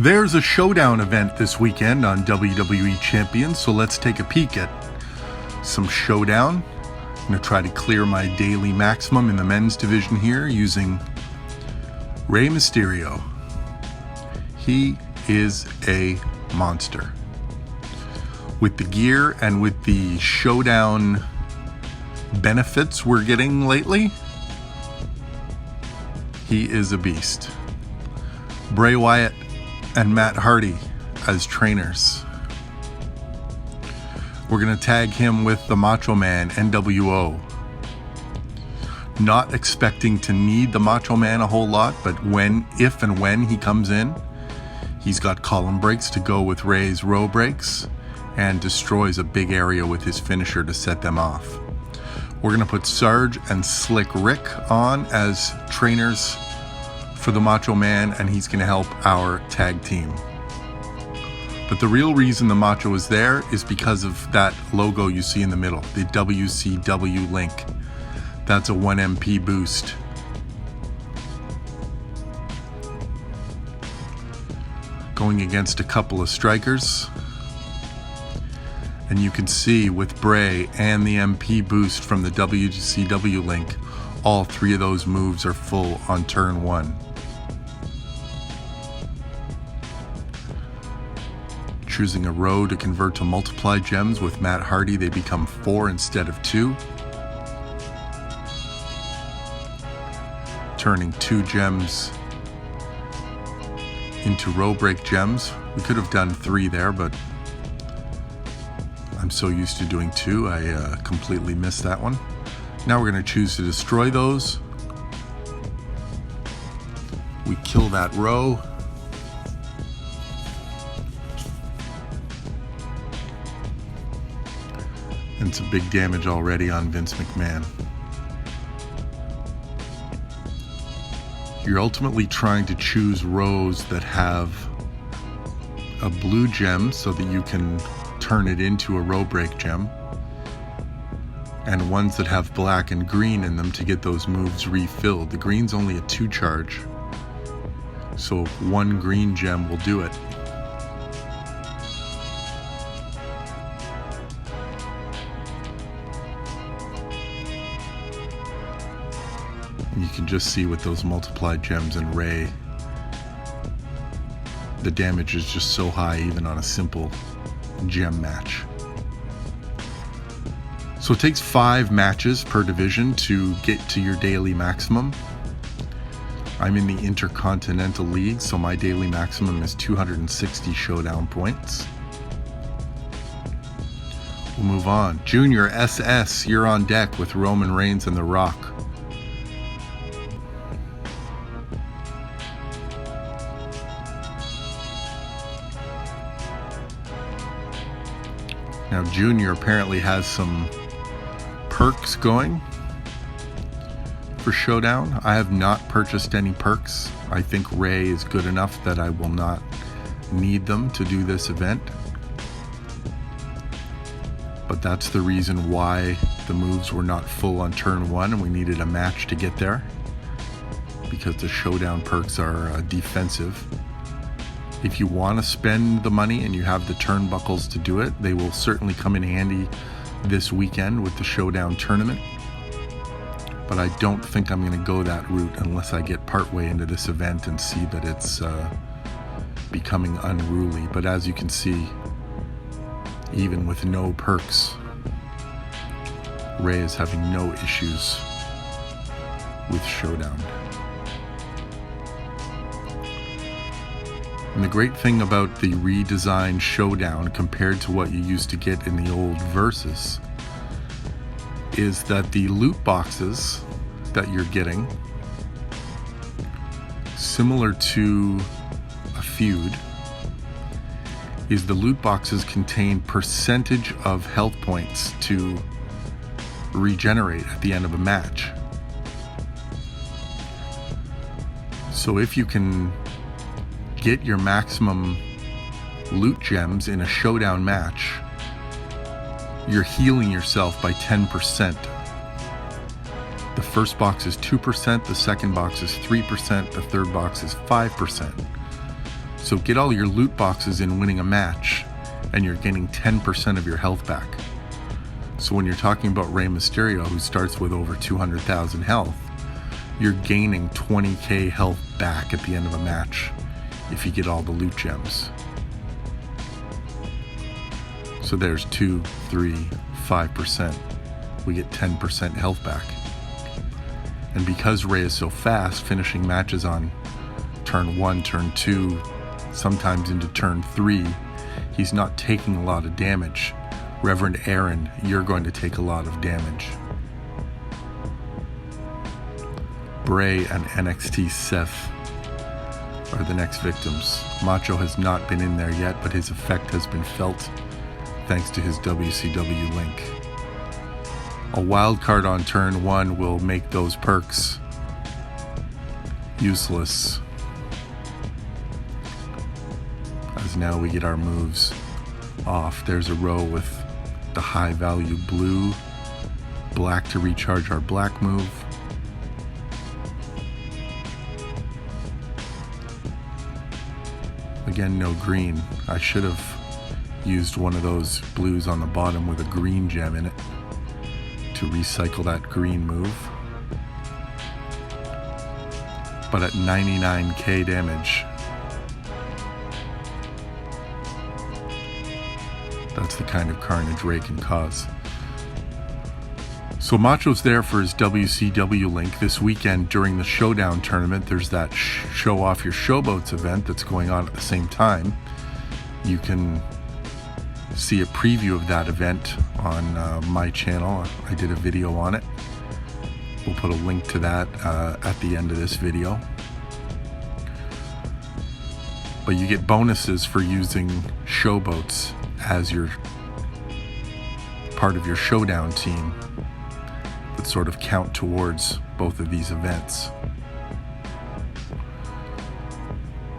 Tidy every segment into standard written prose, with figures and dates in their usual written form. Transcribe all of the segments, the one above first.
There's a Showdown event this weekend on WWE Champions, so let's take a peek at some Showdown. I'm going to try to clear my daily maximum in the men's division here using Rey Mysterio. He is a monster. With the gear and with the Showdown benefits we're getting lately, he is a beast. Bray Wyatt and Matt Hardy as trainers. We're going to tag him with the Macho Man, NWO. Not expecting to need the Macho Man a whole lot, but if and when he comes in, he's got column breaks to go with Rey's row breaks and destroys a big area with his finisher to set them off. We're going to put Sarge and Slick Rick on as trainers for the Macho Man, and he's going to help our tag team. But the real reason the Macho is there is because of that logo you see in the middle, the WCW link. That's a 1 MP boost. Going against a couple of strikers. And you can see with Bray and the MP boost from the WCW link, all three of those moves are full on turn 1. Choosing a row to convert to multiply gems with Matt Hardy, they become 4 instead of 2. Turning 2 gems into row break gems. We could have done 3 there, but I'm so used to doing 2, I completely missed that one. Now we're going to choose to destroy those. We kill that row. And some big damage already on Vince McMahon. You're ultimately trying to choose rows that have a blue gem so that you can turn it into a row break gem, and ones that have black and green in them to get those moves refilled. The green's only a 2 charge, so 1 green gem will do it. You can just see with those multiplied gems and Rey, the damage is just so high even on a simple gem match. So it takes 5 matches per division to get to your daily maximum. I'm in the Intercontinental League, so my daily maximum is 260 Showdown points. We'll move on. Junior SS, you're on deck with Roman Reigns and The Rock. Now, Junior apparently has some perks going for Showdown. I have not purchased any perks. I think Rey is good enough that I will not need them to do this event. But that's the reason why the moves were not full on turn 1 and we needed a match to get there, because the Showdown perks are defensive. If you want to spend the money and you have the turnbuckles to do it, they will certainly come in handy this weekend with the Showdown tournament. But I don't think I'm going to go that route unless I get partway into this event and see that it's becoming unruly. But as you can see, even with no perks, Rey is having no issues with Showdown. And the great thing about the redesigned Showdown compared to what you used to get in the old Versus is that the loot boxes that you're getting, similar to a feud, is the loot boxes contain percentage of health points to regenerate at the end of a match. So if you can get your maximum loot gems in a Showdown match, you're healing yourself by 10%. The first box is 2%, the second box is 3%, the third box is 5%. So get all your loot boxes in winning a match, and you're getting 10% of your health back. So when you're talking about Rey Mysterio, who starts with over 200,000 health, you're gaining 20k health back at the end of a match if you get all the loot gems. So there's 2, 3, 5%. We get 10% health back. And because Rey is so fast, finishing matches on turn 1, turn 2, sometimes into turn 3, he's not taking a lot of damage. Reverend Aaron, you're going to take a lot of damage. Bray and NXT Seth are the next victims. Macho has not been in there yet, but his effect has been felt thanks to his WCW link. A wild card on turn 1 will make those perks useless, as now we get our moves off. There's a row with the high value blue, black to recharge our black move. Again, no green. I should have used one of those blues on the bottom with a green gem in it to recycle that green move. But at 99k damage, that's the kind of carnage Rey can cause. So Macho's there for his WCW link. This weekend during the SHOWDOWN tournament, there's that Show Off Your Showboats event that's going on at the same time. You can see a preview of that event on my channel. I did a video on it. We'll put a link to that at the end of this video. But you get bonuses for using showboats as your part of your SHOWDOWN team that sort of count towards both of these events.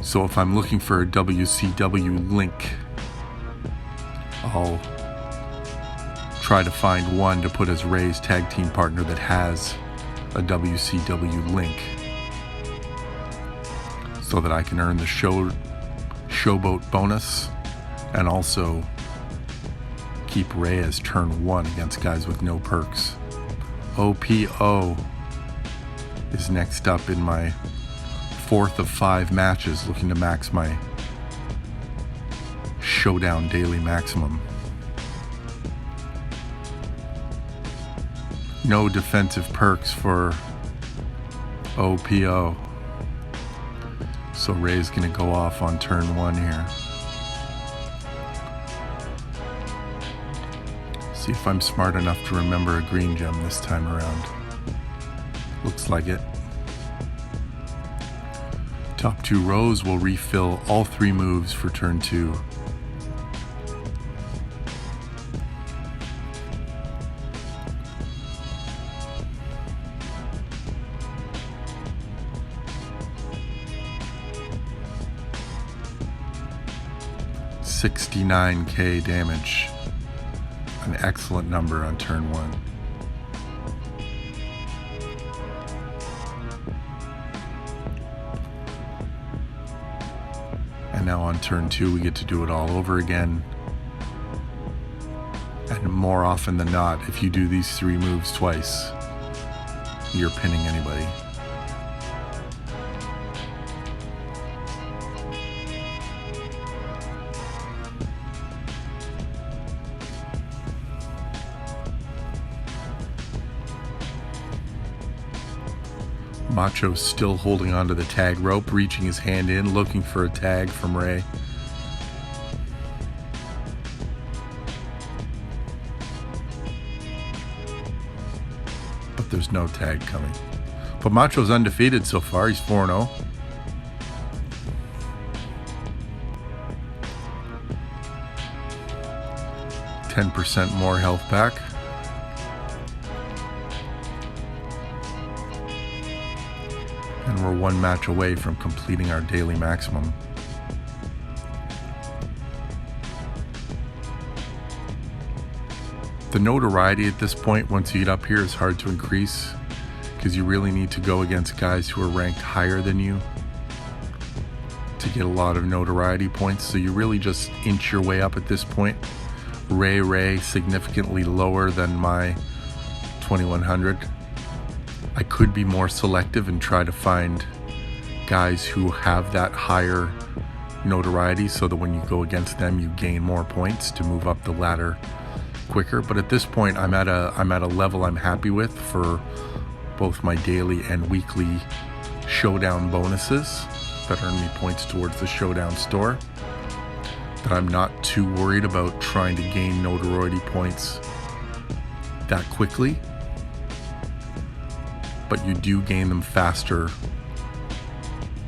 So if I'm looking for a WCW link, I'll try to find one to put as Rey's tag team partner that has a WCW link, so that I can earn the showboat bonus and also keep Rey as turn 1 against guys with no perks. OPO is next up in my 4th of 5 matches, looking to max my SHOWDOWN daily maximum. No defensive perks for OPO. So Rey's gonna go off on turn 1 here. See if I'm smart enough to remember a green gem this time around. Looks like it. Top 2 rows will refill all 3 moves for turn 2. $69k damage. An excellent number on turn 1. And now on turn 2 we get to do it all over again. And more often than not, if you do these 3 moves twice, you're pinning anybody. Macho's still holding onto the tag rope, reaching his hand in, looking for a tag from Rey. But there's no tag coming. But Macho's undefeated so far. He's 4-0. %10 more health back. And we're 1 match away from completing our daily maximum. The notoriety at this point, once you get up here, is hard to increase because you really need to go against guys who are ranked higher than you. to get a lot of notoriety points, so you really just inch your way up at this point. Rey significantly lower than my 2100. I could be more selective and try to find guys who have that higher notoriety so that when you go against them you gain more points to move up the ladder quicker. But at this point I'm at a level I'm happy with for both my daily and weekly showdown bonuses that earn me points towards the Showdown store, that I'm not too worried about trying to gain notoriety points that quickly, but you do gain them faster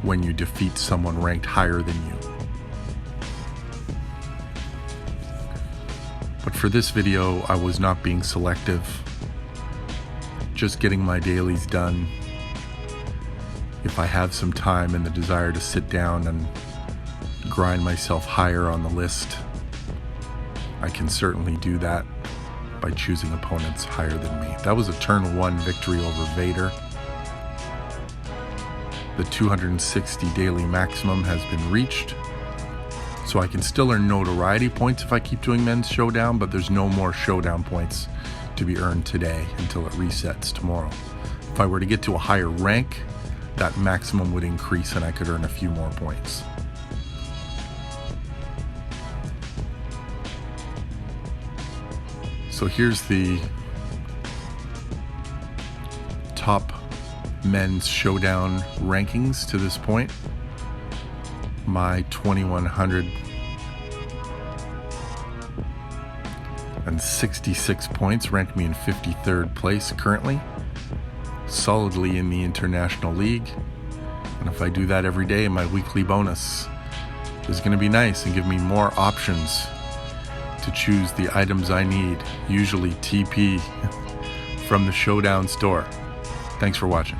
when you defeat someone ranked higher than you. But for this video, I was not being selective, just getting my dailies done. If I have some time and the desire to sit down and grind myself higher on the list, I can certainly do that by choosing opponents higher than me. That was a turn 1 victory over Vader. The 260 daily maximum has been reached, so I can still earn notoriety points if I keep doing Men's Showdown, but there's no more Showdown points to be earned today until it resets tomorrow. If I were to get to a higher rank, that maximum would increase and I could earn a few more points. So here's the top Men's Showdown rankings to this point. My 2166 points rank me in 53rd place currently, solidly in the International League. And if I do that every day, my weekly bonus is going to be nice and give me more options to choose the items I need, usually TP from the Showdown store. Thanks for watching.